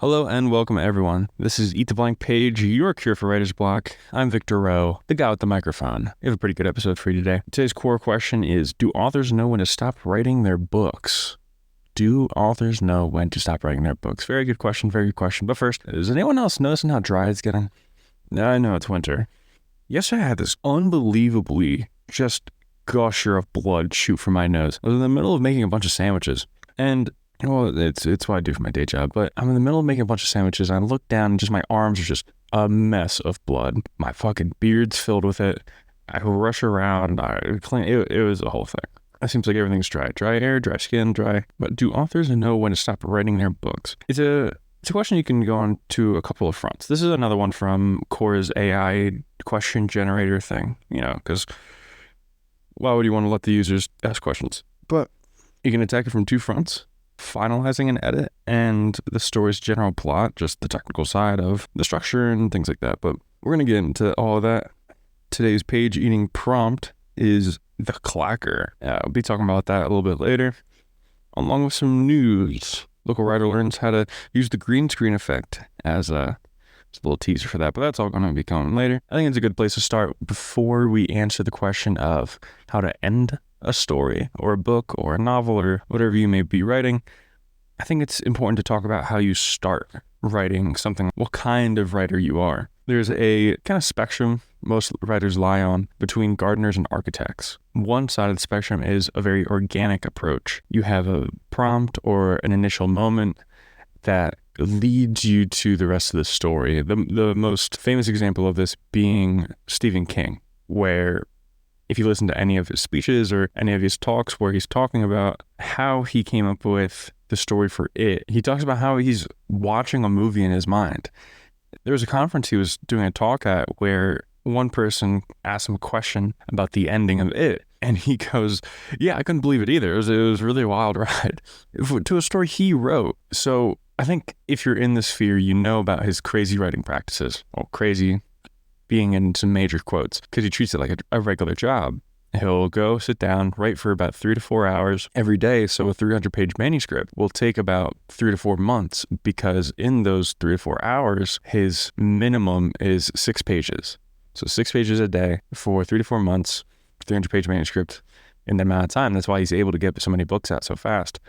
Hello and welcome everyone. This is Eat the Blank Page, your cure for writer's block. I'm Victor Rowe, the guy with the microphone. We have a pretty good episode for you today. Today's core question is, do authors know when to stop writing their books? Do authors know when to stop writing their books? Very good question, very good question. But first, is anyone else noticing how dry it's getting? I know it's winter. Yesterday I had this unbelievably just gusher of blood shoot from my nose. I was in the middle of making a bunch of sandwiches, and well, it's what I do for my day job, but I'm in the middle of making a bunch of sandwiches, and I look down, and just my arms are just a mess of blood. My fucking beard's filled with it. I rush around, I clean. It was a whole thing. It seems like everything's dry. Dry hair, dry skin, dry. But do authors know when to stop writing their books? It's a question you can go on to a couple of fronts. This is another one from Quora's AI question generator thing, because why would you want to let the users ask questions? But you can attack it from two fronts. Finalizing an edit and the story's general plot, just the technical side of the structure and things like that. But we're going to get into all of that. Today's page eating prompt is the Clacker. We'll be talking about that a little bit later, along with some news. Local writer learns how to use the green screen effect as a little teaser for that, but that's all going to be coming later. I think it's a good place to start before we answer the question of how to end a story or a book or a novel or whatever you may be writing. I think it's important to talk about how you start writing something, what kind of writer you are. There's a kind of spectrum most writers lie on between gardeners and architects. One side of the spectrum is a very organic approach. You have a prompt or an initial moment that leads you to the rest of the story. The most famous example of this being Stephen King, where if you listen to any of his speeches or any of his talks where he's talking about how he came up with the story for It, he talks about how he's watching a movie in his mind. There was a conference he was doing a talk at where one person asked him a question about the ending of It, and he goes, yeah, I couldn't believe it either. It was really a wild ride to a story he wrote. So I think if you're in the sphere, you know about his crazy writing practices. Well, crazy being in some major quotes, because he treats it like a regular job. He'll go sit down, write for about 3 to 4 hours every day. So a 300-page manuscript will take about 3 to 4 months, because in those 3 to 4 hours, his minimum is 6 pages. So 6 pages a day for 3 to 4 months, 300-page manuscript in that amount of time. That's why he's able to get so many books out so fast.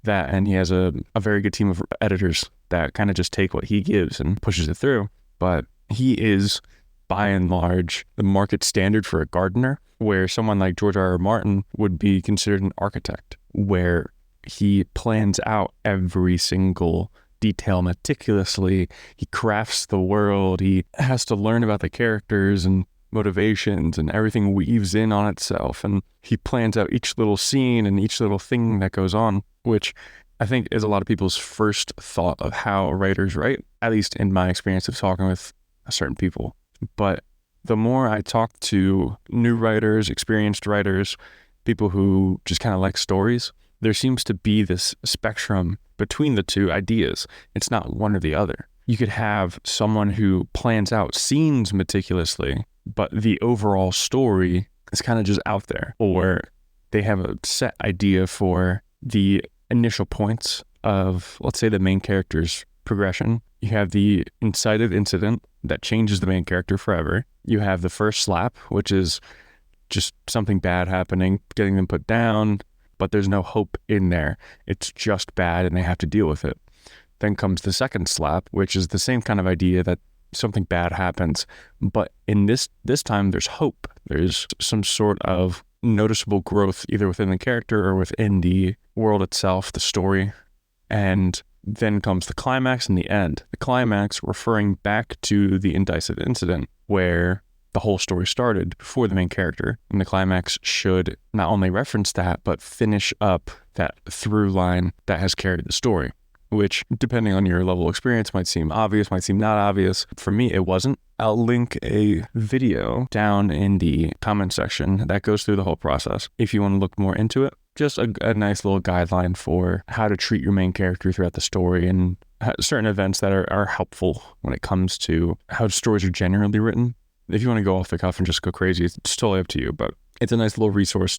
That, and he has a very good team of editors that kind of just take what he gives and pushes it through. But he is, by and large, the market standard for a gardener, where someone like George R.R. Martin would be considered an architect, where he plans out every single detail meticulously. He crafts the world. He has to learn about the characters and motivations, and everything weaves in on itself. And he plans out each little scene and each little thing that goes on, which I think is a lot of people's first thought of how writers write, at least in my experience of talking with certain people. But the more I talk to new writers, experienced writers, people who just kind of like stories, there seems to be this spectrum between the two ideas. It's not one or the other. You could have someone who plans out scenes meticulously, but the overall story is kind of just out there, or they have a set idea for the initial points of, let's say, the main character's progression. You have the incited incident that changes the main character forever. You have the first slap, which is just something bad happening, getting them put down, but there's no hope in there. It's just bad and they have to deal with it. Then comes the second slap, which is the same kind of idea that something bad happens, but in this time there's hope. There's some sort of noticeable growth either within the character or within the world itself, the story. And then comes the climax and the end. The climax referring back to the indicted incident where the whole story started before the main character. And the climax should not only reference that, but finish up that through line that has carried the story, which, depending on your level of experience, might seem obvious, might seem not obvious. For me, it wasn't. I'll link a video down in the comment section that goes through the whole process if you want to look more into it. Just a nice little guideline for how to treat your main character throughout the story, and certain events that are helpful when it comes to how stories are generally written. If you want to go off the cuff and just go crazy, it's totally up to you, but it's a nice little resource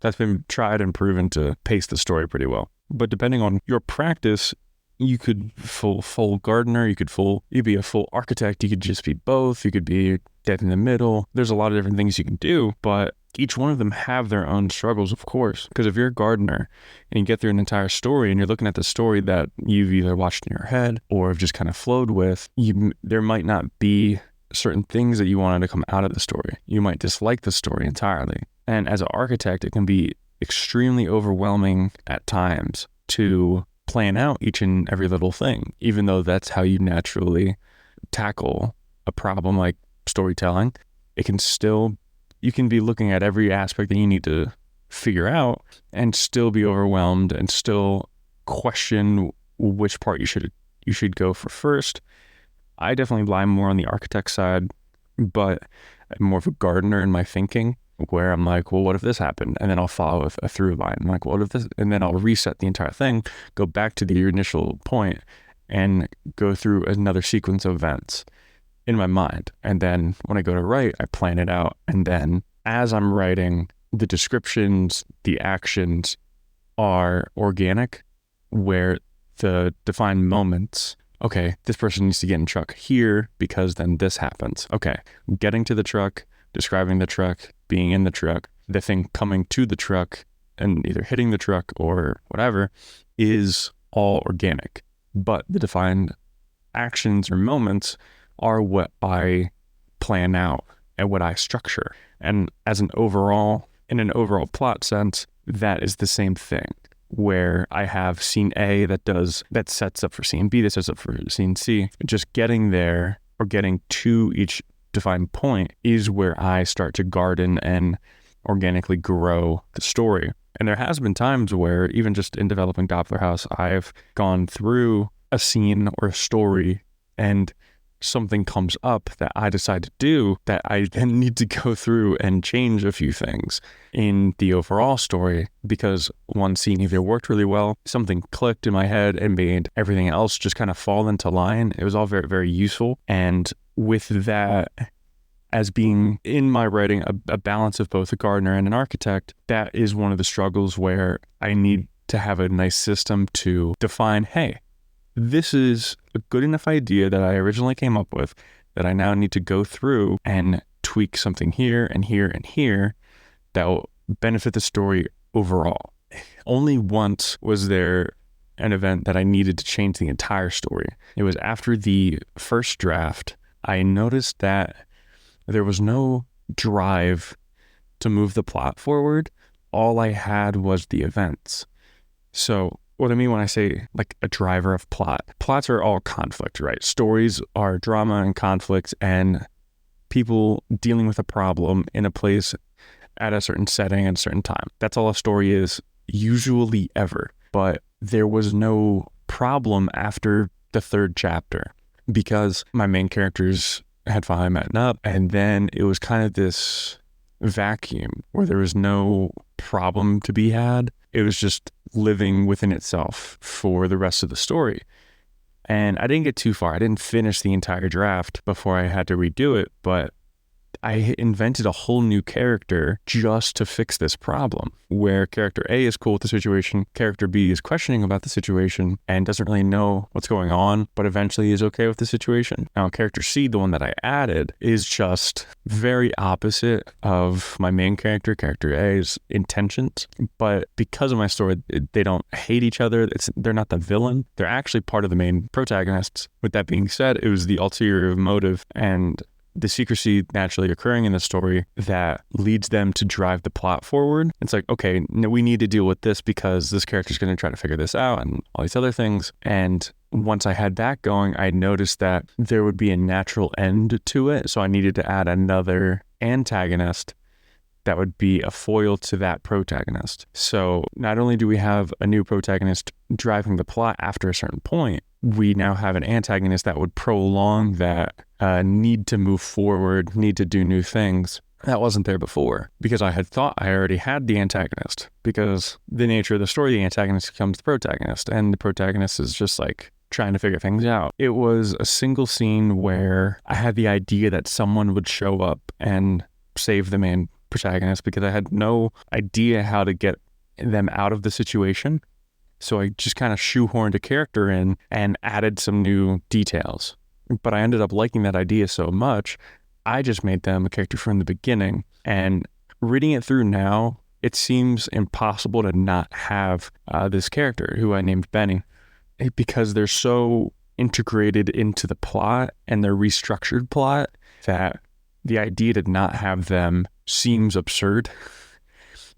that's been tried and proven to pace the story pretty well. But depending on your practice, You could full gardener, you'd be a full architect, you could just be both, you could be dead in the middle. There's a lot of different things you can do, but each one of them have their own struggles, of course. Because if you're a gardener and you get through an entire story and you're looking at the story that you've either watched in your head or have just kind of flowed with, there might not be certain things that you wanted to come out of the story. You might dislike the story entirely. And as an architect, it can be extremely overwhelming at times to plan out each and every little thing, even though that's how you naturally tackle a problem like storytelling. You can be looking at every aspect that you need to figure out and still be overwhelmed and still question which part you should go for first. I definitely lie more on the architect side, but I'm more of a gardener in my thinking, where I'm like, well, what if this happened? And then I'll follow a through line. I'm like, what if this? And then I'll reset the entire thing, go back to the initial point and go through another sequence of events in my mind. And then when I go to write, I plan it out. And then as I'm writing, the descriptions, the actions are organic, where the defined moments, okay, this person needs to get in truck here because then this happens. Okay, getting to the truck, describing the truck, being in the truck, the thing coming to the truck and either hitting the truck or whatever is all organic. But the defined actions or moments are what I plan out and what I structure. And in an overall plot sense, that is the same thing, where I have scene A that sets up for scene B, that sets up for scene C. Just getting there or getting to each defined point is where I start to garden and organically grow the story. And there has been times where even just in developing Doppler House, I've gone through a scene or a story and something comes up that I decide to do that I then need to go through and change a few things in the overall story, because one scene either worked really well, something clicked in my head and made everything else just kind of fall into line. It was all very, very useful. And with that as being in my writing a balance of both a gardener and an architect, that is one of the struggles where I need to have a nice system to define, hey, this is a good enough idea that I originally came up with that I now need to go through and tweak something here and here and here that will benefit the story overall. Only once was there an event that I needed to change the entire story. It was after the first draft. I noticed that there was no drive to move the plot forward. All I had was the events. So what I mean when I say like a driver of plot, plots are all conflict, right? Stories are drama and conflict and people dealing with a problem in a place at a certain setting at a certain time. That's all a story is, usually ever. But there was no problem after the third chapter because my main characters had finally met up, and then it was kind of this vacuum where there was no problem to be had. It was just living within itself for the rest of the story. And I didn't get too far. I didn't finish the entire draft before I had to redo it, but I invented a whole new character just to fix this problem, where character A is cool with the situation, character B is questioning about the situation and doesn't really know what's going on, but eventually is okay with the situation. Now, character C, the one that I added, is just very opposite of my main character, character A's intentions, but because of my story, they don't hate each other. They're not the villain. They're actually part of the main protagonists. With that being said, it was the ulterior motive and the secrecy naturally occurring in the story that leads them to drive the plot forward. It's like, okay, no, we need to deal with this because this character's going to try to figure this out and all these other things. And once I had that going, I noticed that there would be a natural end to it. So I needed to add another antagonist that would be a foil to that protagonist. So not only do we have a new protagonist driving the plot after a certain point, we now have an antagonist that would prolong that need to move forward, need to do new things. That wasn't there before because I had thought I already had the antagonist, because the nature of the story, the antagonist becomes the protagonist, and the protagonist is just like trying to figure things out. It was a single scene where I had the idea that someone would show up and save the main protagonist because I had no idea how to get them out of the situation. So I just kind of shoehorned a character in and added some new details. But I ended up liking that idea so much, I just made them a character from the beginning. And reading it through now, it seems impossible to not have this character who I named Benny, because they're so integrated into the plot and their restructured plot that the idea to not have them seems absurd.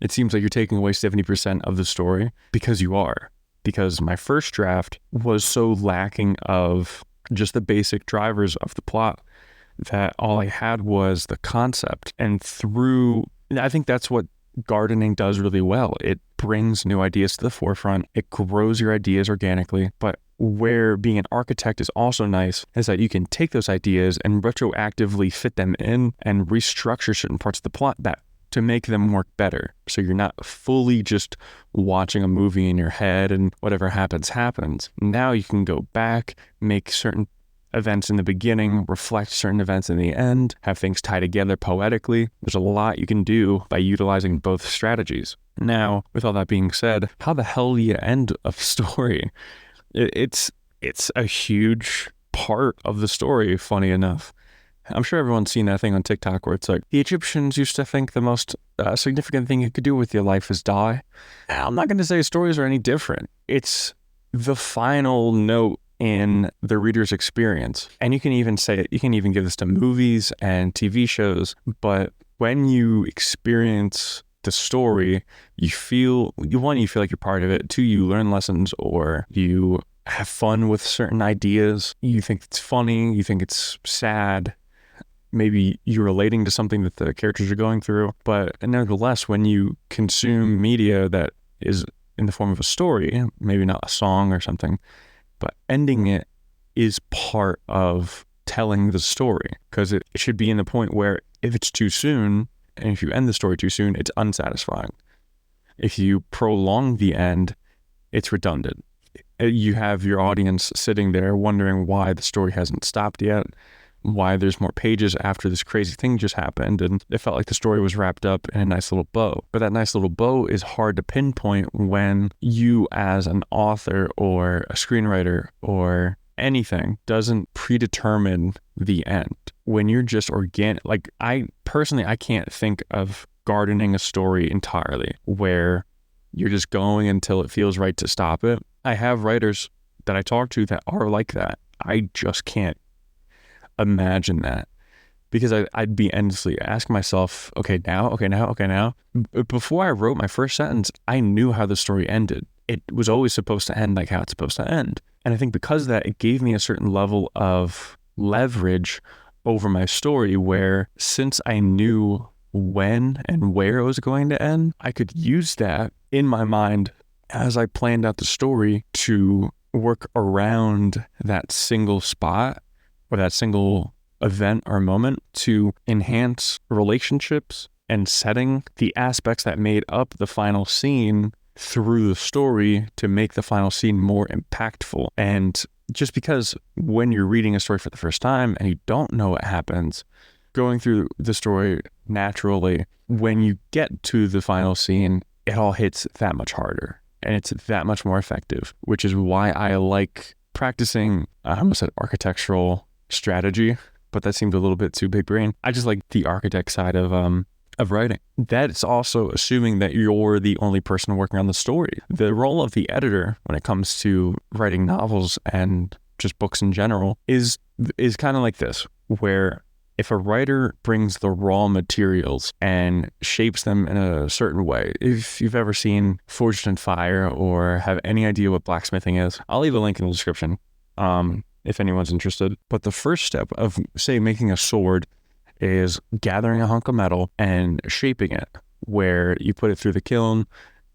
It seems like you're taking away 70% of the story, because you are. Because my first draft was so lacking of just the basic drivers of the plot that all I had was the concept. And I think that's what gardening does really well. It brings new ideas to the forefront. It grows your ideas organically. But where being an architect is also nice is that you can take those ideas and retroactively fit them in and restructure certain parts of the plot to make them work better. So you're not fully just watching a movie in your head and whatever happens. Now you can go back, make certain events in the beginning reflect certain events in the end, have things tie together poetically. There's a lot you can do by utilizing both strategies. Now, with all that being said, how the hell do you end a story? It's a huge part of the story, funny enough. I'm sure everyone's seen that thing on TikTok where it's like, the Egyptians used to think the most significant thing you could do with your life is die. I'm not going to say stories are any different. It's the final note in the reader's experience. And you can even give this to movies and TV shows, but when you experience the story, you feel like you're part of it. Two, you learn lessons, or you have fun with certain ideas. You think it's funny, you think it's sad. Maybe you're relating to something that the characters are going through. But nevertheless, when you consume media that is in the form of a story, maybe not a song or something, but ending it is part of telling the story, because it should be in the point where if it's too soon, and if you end the story too soon, it's unsatisfying. If you prolong the end, it's redundant. You have your audience sitting there wondering why the story hasn't stopped yet, why there's more pages after this crazy thing just happened, and it felt like the story was wrapped up in a nice little bow. But that nice little bow is hard to pinpoint when you, as an author or a screenwriter or anything, doesn't predetermine the end. When you're just organic, like I can't think of gardening a story entirely where you're just going until it feels right to stop it. I have writers that I talk to that are like that. I just can't imagine that, because I'd be endlessly asking myself, okay now. Before I wrote my first sentence, I knew how the story ended. It was always supposed to end like how it's supposed to end. And I think because of that, it gave me a certain level of leverage over my story, where since I knew when and where it was going to end, I could use that in my mind as I planned out the story to work around that single spot or that single event or moment to enhance relationships and setting the aspects that made up the final scene through the story to make the final scene more impactful. And just because when you're reading a story for the first time and you don't know what happens, going through the story naturally, when you get to the final scene, it all hits that much harder and it's that much more effective, which is why I like practicing, I almost said architectural strategy, but that seemed a little bit too big brain. I just like the architect side of writing. That is also assuming that you're the only person working on the story. The role of the editor when it comes to writing novels and just books in general is kind of like this, where if a writer brings the raw materials and shapes them in a certain way, if you've ever seen Forged in Fire or have any idea what blacksmithing is, I'll leave a link in the description if anyone's interested. But the first step of, say, making a sword is gathering a hunk of metal and shaping it, where you put it through the kiln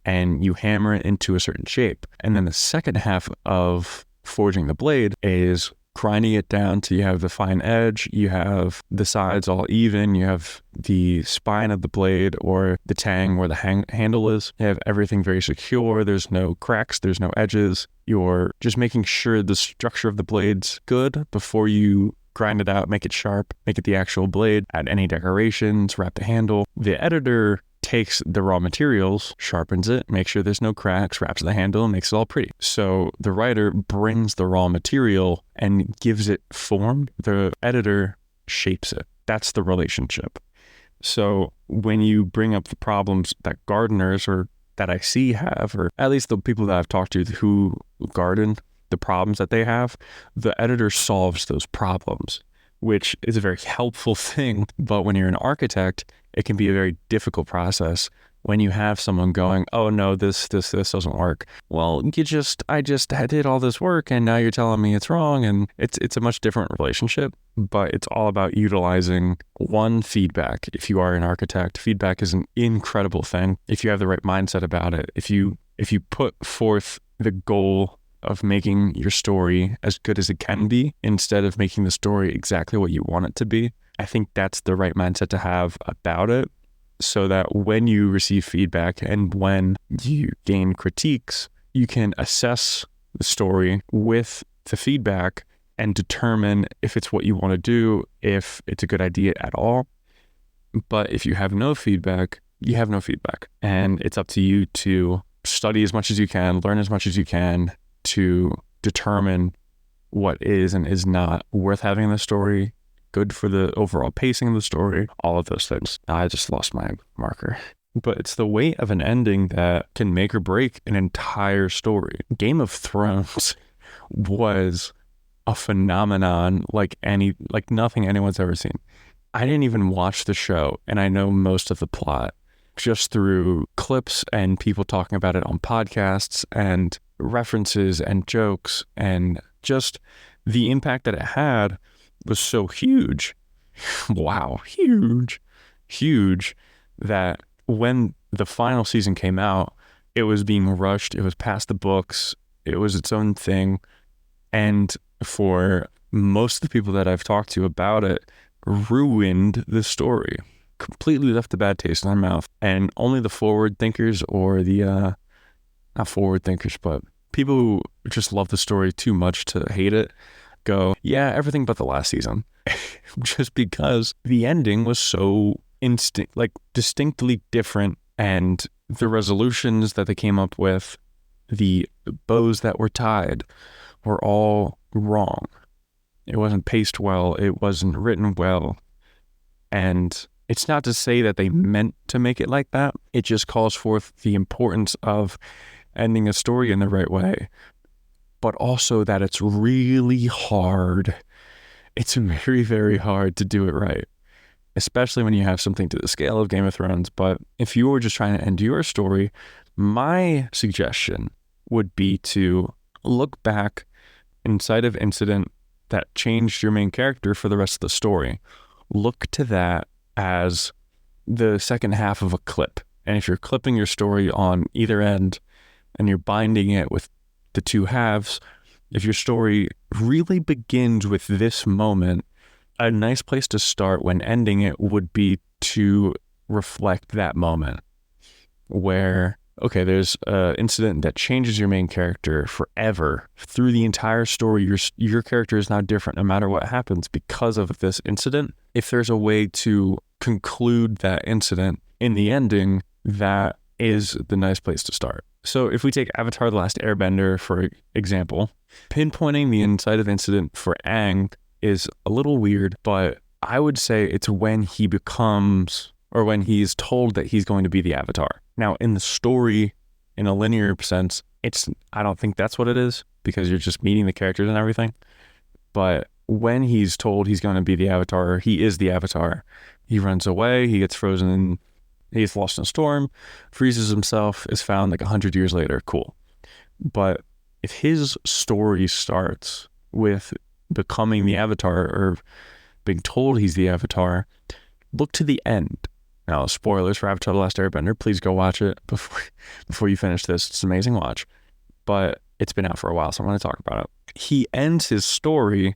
and you hammer it into a certain shape. And then the second half of forging the blade is grinding it down till you have the fine edge, you have the sides all even, you have the spine of the blade or the tang where the handle is, you have everything very secure, there's no cracks, there's no edges. You're just making sure the structure of the blade's good before you grind it out, make it sharp, make it the actual blade, add any decorations, wrap the handle. The editor takes the raw materials, sharpens it, makes sure there's no cracks, wraps the handle, and makes it all pretty. So the writer brings the raw material and gives it form. The editor shapes it. That's the relationship. So when you bring up the problems that gardeners or that I see have, or at least the people that I've talked to who garden, the problems that they have, the editor solves those problems, which is a very helpful thing. But when you're an architect, it can be a very difficult process when you have someone going, oh no, this doesn't work. Well, I just did all this work and now you're telling me it's wrong. And it's a much different relationship, but it's all about utilizing one, feedback. If you are an architect, feedback is an incredible thing. If you have the right mindset about it, if you put forth the goal of making your story as good as it can be, instead of making the story exactly what you want it to be, I think that's the right mindset to have about it. So that when you receive feedback and when you gain critiques, you can assess the story with the feedback and determine if it's what you want to do, if it's a good idea at all. But if you have no feedback, you have no feedback. And it's up to you to study as much as you can, learn as much as you can to determine what is and is not worth having in the story, good for the overall pacing of the story, all of those things. I just lost my marker. But it's the weight of an ending that can make or break an entire story. Game of Thrones was a phenomenon like nothing anyone's ever seen. I didn't even watch the show, and I know most of the plot just through clips and people talking about it on podcasts and references and jokes, and just the impact that it had was so huge. Wow, huge, that when the final season came out, it was being rushed. It was past the books. It was its own thing. And for most of the people that I've talked to about it, ruined the story. Completely left a bad taste in their mouth. And only the forward thinkers, or the, not forward thinkers, but people who just love the story too much to hate it, go, yeah, everything but the last season. Just because the ending was so distinctly different, and the resolutions that they came up with, the bows that were tied, were all wrong. It wasn't paced well, it wasn't written well, and it's not to say that they meant to make it like that. It just calls forth the importance of ending a story in the right way, but also that it's really hard. It's very, very hard to do it right, especially when you have something to the scale of Game of Thrones. But if you were just trying to end your story, my suggestion would be to look back inside of incident that changed your main character for the rest of the story. Look to that as the second half of a clip. And if you're clipping your story on either end and you're binding it with the two halves, if your story really begins with this moment, a nice place to start when ending it would be to reflect that moment where, okay, there's an incident that changes your main character forever. Through the entire story, your character is now different no matter what happens because of this incident. If there's a way to conclude that incident in the ending, that is the nice place to start. So if we take Avatar: The Last Airbender, for example, pinpointing the inside of incident for Aang is a little weird, but I would say it's when he becomes, or when he's told that he's going to be the Avatar. Now, in the story, in a linear sense, I don't think that's what it is, because you're just meeting the characters and everything. But when he's told he's going to be the Avatar, or he is the Avatar, he runs away, he gets frozen, he gets lost in a storm, freezes himself, is found like 100 years later. Cool. But if his story starts with becoming the Avatar, or being told he's the Avatar, look to the end. Now, spoilers for Avatar: The Last Airbender, please go watch it before you finish this. It's an amazing watch. But it's been out for a while, so I'm going to talk about it. He ends his story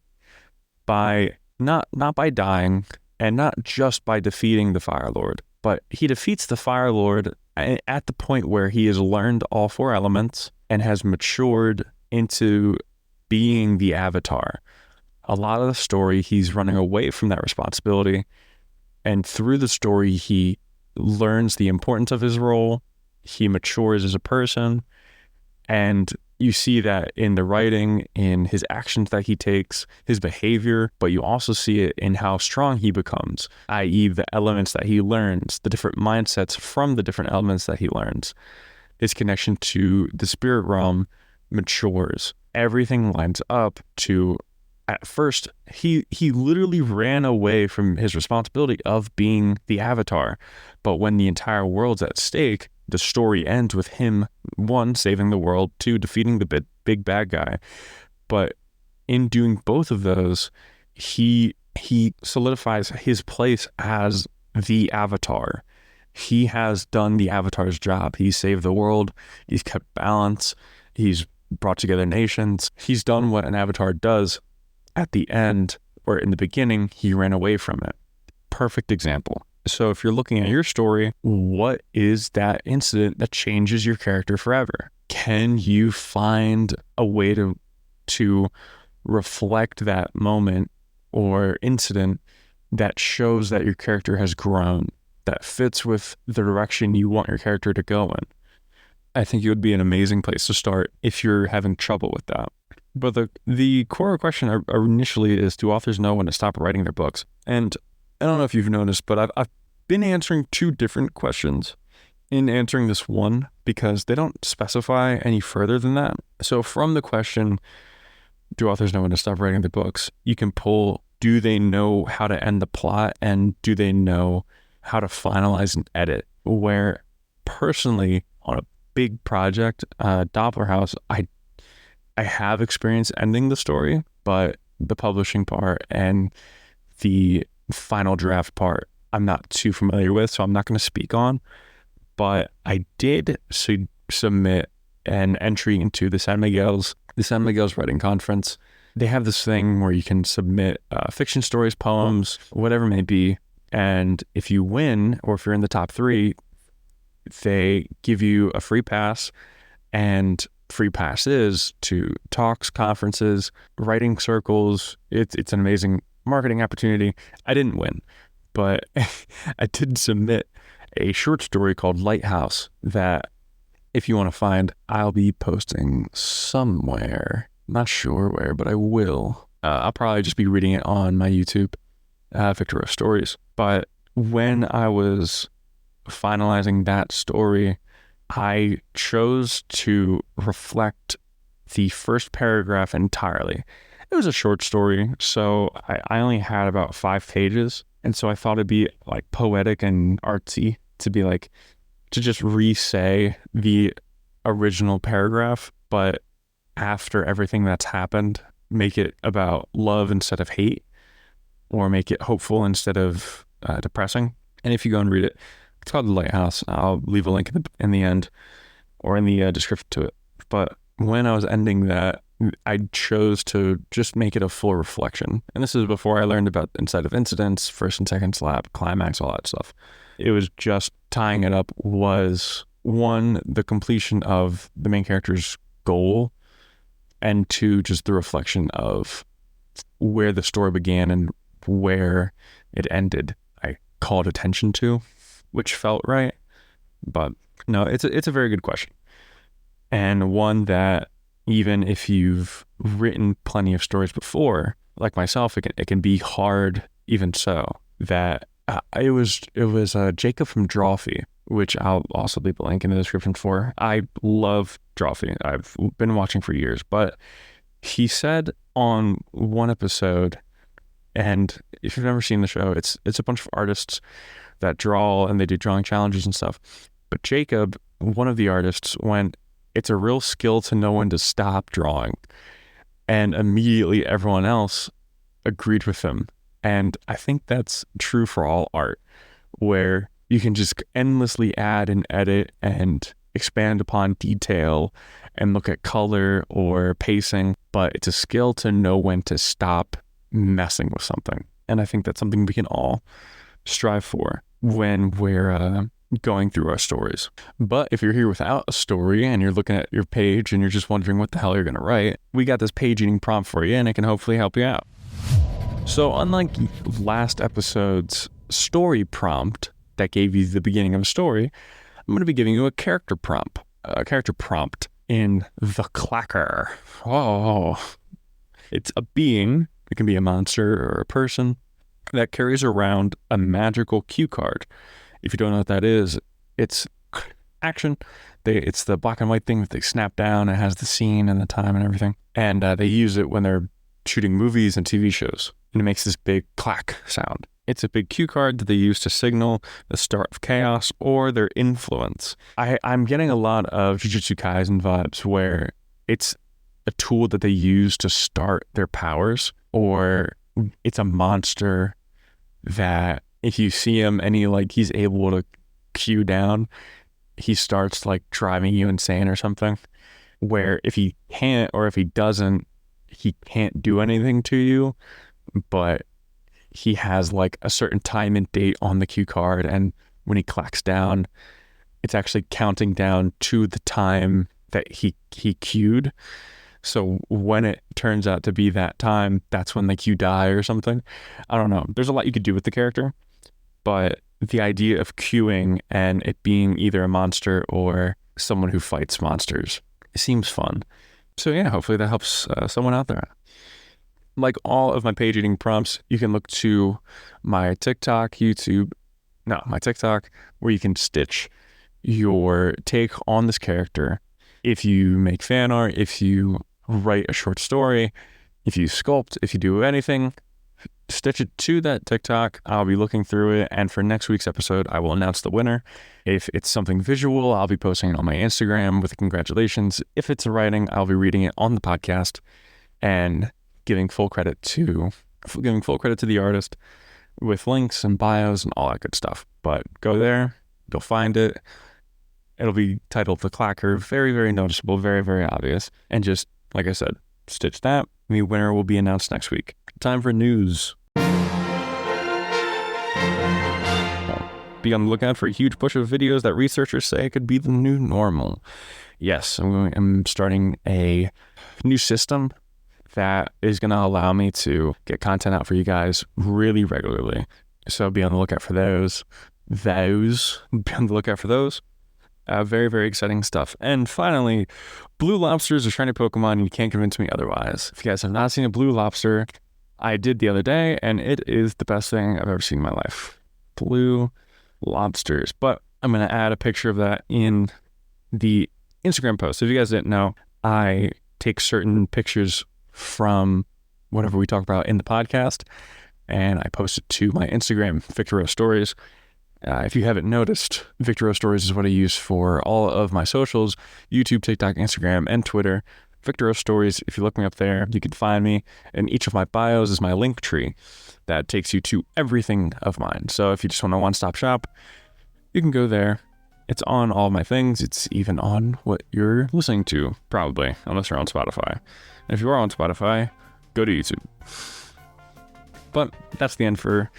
by not by dying, and not just by defeating the Fire Lord, but he defeats the Fire Lord at the point where he has learned all four elements and has matured into being the Avatar. A lot of the story, he's running away from that responsibility, and through the story, he learns the importance of his role. He matures as a person. And you see that in the writing, in his actions that he takes, his behavior, but you also see it in how strong he becomes, i.e. the elements that he learns, the different mindsets from the different elements that he learns. His connection to the spirit realm matures. Everything lines up to, at first, he literally ran away from his responsibility of being the Avatar. But when the entire world's at stake, the story ends with him, 1, saving the world, 2, defeating the big bad guy. But in doing both of those, he solidifies his place as the Avatar. He has done the Avatar's job. He saved the world. He's kept balance. He's brought together nations. He's done what an Avatar does. At the end, or in the beginning, he ran away from it. Perfect example. So if you're looking at your story, what is that incident that changes your character forever? Can you find a way to reflect that moment or incident that shows that your character has grown, that fits with the direction you want your character to go in? I think it would be an amazing place to start if you're having trouble with that. But the core question initially is, do authors know when to stop writing their books? And I don't know if you've noticed, but I've been answering 2 different questions in answering this one because they don't specify any further than that. So from the question, do authors know when to stop writing their books, you can pull, do they know how to end the plot, and do they know how to finalize and edit? Where personally, on a big project, Doppler House, I have experience ending the story, but the publishing part and the final draft part, I'm not too familiar with, so I'm not going to speak on. But I did submit an entry into the San Miguel's writing conference. They have this thing where you can submit fiction stories, poems, whatever it may be. And if you win, or if you're in the top 3, they give you a free pass, and free passes to talks, conferences, writing circles. It's an amazing marketing opportunity. I didn't win, but I did submit a short story called Lighthouse that, if you want to find, I'll be posting somewhere. Not sure where, but I will. I'll probably just be reading it on my YouTube, Victor Rowe Stories. But when I was finalizing that story, I chose to reflect the first paragraph entirely. It was a short story, so I only had about 5 pages. And so I thought it'd be like poetic and artsy to just re-say the original paragraph, but after everything that's happened, make it about love instead of hate, or make it hopeful instead of depressing. And if you go and read it, it's called The Lighthouse. I'll leave a link in the end or in the description to it. But when I was ending that, I chose to just make it a full reflection. And this is before I learned about inside of incidents, first and second slap, climax, all that stuff. It was just tying it up was, 1, the completion of the main character's goal, and 2, just the reflection of where the story began and where it ended. I called attention to, which felt right. But no, it's a very good question. And one that, even if you've written plenty of stories before, like myself, it can be hard even so. That it was Jacob from Drawfee, which I'll also leave a link in the description for. I love Drawfee. I've been watching for years, but he said on one episode, and if you've never seen the show, it's a bunch of artists that draw, and they do drawing challenges and stuff. But Jacob, one of the artists, went, "It's a real skill to know when to stop drawing." And immediately everyone else agreed with him. And I think that's true for all art, where you can just endlessly add and edit and expand upon detail and look at color or pacing, but it's a skill to know when to stop messing with something. And I think that's something we can all strive for when we're going through our stories. But if you're here without a story and you're looking at your page and you're just wondering what the hell you're going to write, we got this page eating prompt for you, and it can hopefully help you out. So unlike last episode's story prompt, that gave you the beginning of a story, I'm going to be giving you a character prompt in the Clacker. Oh, it's a being. It can be a monster or a person that carries around a magical cue card. If you don't know what that is, it's action. It's the black and white thing that they snap down. It has the scene and the time and everything. And they use it when they're shooting movies and TV shows. And it makes this big clack sound. It's a big cue card that they use to signal the start of chaos or their influence. I'm getting a lot of Jujutsu Kaisen vibes where it's a tool that they use to start their powers, or it's a monster that if you see him and he's able to cue down, he starts like driving you insane or something, where if he can't or if he doesn't, he can't do anything to you, but he has like a certain time and date on the cue card, and when he clacks down, it's actually counting down to the time that he cued. So when it turns out to be that time, that's when the cue die or something. I don't know. There's a lot you could do with the character, but the idea of cueing and it being either a monster or someone who fights monsters, it seems fun. So yeah, hopefully that helps someone out there. Like all of my page eating prompts, you can look to my TikTok, my TikTok, where you can stitch your take on this character. If you make fan art, if you write a short story, if you sculpt, if you do anything, stitch it to that TikTok. I'll be looking through it, and for next week's episode, I will announce the winner. If it's something visual, I'll be posting it on my Instagram with congratulations. If it's a writing, I'll be reading it on the podcast and giving full credit to the artist with links and bios and all that good stuff. But go there, you'll find it. It'll be titled The Clacker, very, very noticeable, very, very obvious. And just, like I said, stitch that. The winner will be announced next week. Time for news. Be on the lookout for a huge push of videos that researchers say could be the new normal. Yes, I'm starting a new system that is going to allow me to get content out for you guys really regularly. So be on the lookout for those. Be on the lookout for those. Very, very exciting stuff. And finally, blue lobsters are shiny Pokemon, and you can't convince me otherwise. If you guys have not seen a blue lobster, I did the other day, and it is the best thing I've ever seen in my life. Blue lobsters. But I'm going to add a picture of that in the Instagram post. If you guys didn't know, I take certain pictures from whatever we talk about in the podcast, and I post it to my Instagram, Victor O Stories. If you haven't noticed, Victor O Stories is what I use for all of my socials: YouTube, TikTok, Instagram, and Twitter. Victor O Stories. If you look me up there, you can find me. And each of my bios is my link tree that takes you to everything of mine. So if you just want a one-stop shop, you can go there. It's on all my things. It's even on what you're listening to, probably, unless you're on Spotify. And if you are on Spotify, go to YouTube. But that's the end for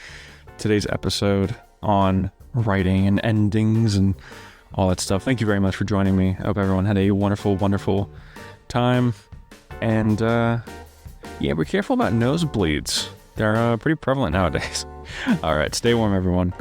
today's episode on writing and endings and all that stuff. Thank you very much for joining me. I hope everyone had a wonderful, wonderful time. And yeah, be careful about nosebleeds. They're pretty prevalent nowadays. All right, stay warm, everyone.